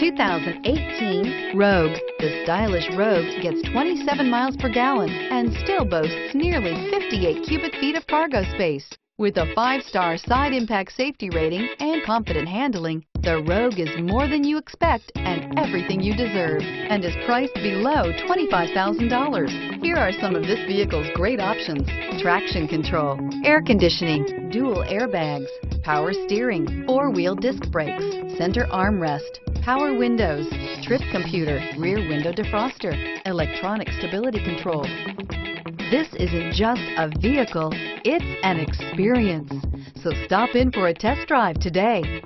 2018 Rogue. The stylish Rogue gets 27 miles per gallon and still boasts nearly 58 cubic feet of cargo space. With a 5-star side impact safety rating and confident handling, the Rogue is more than you expect and everything you deserve, and is priced below $25,000. Here are some of this vehicle's great options: traction control, air conditioning, dual airbags, power steering, 4-wheel disc brakes, center armrest, power windows, trip computer, rear window defroster, electronic stability control. This isn't just a vehicle, it's an experience. So stop in for a test drive today.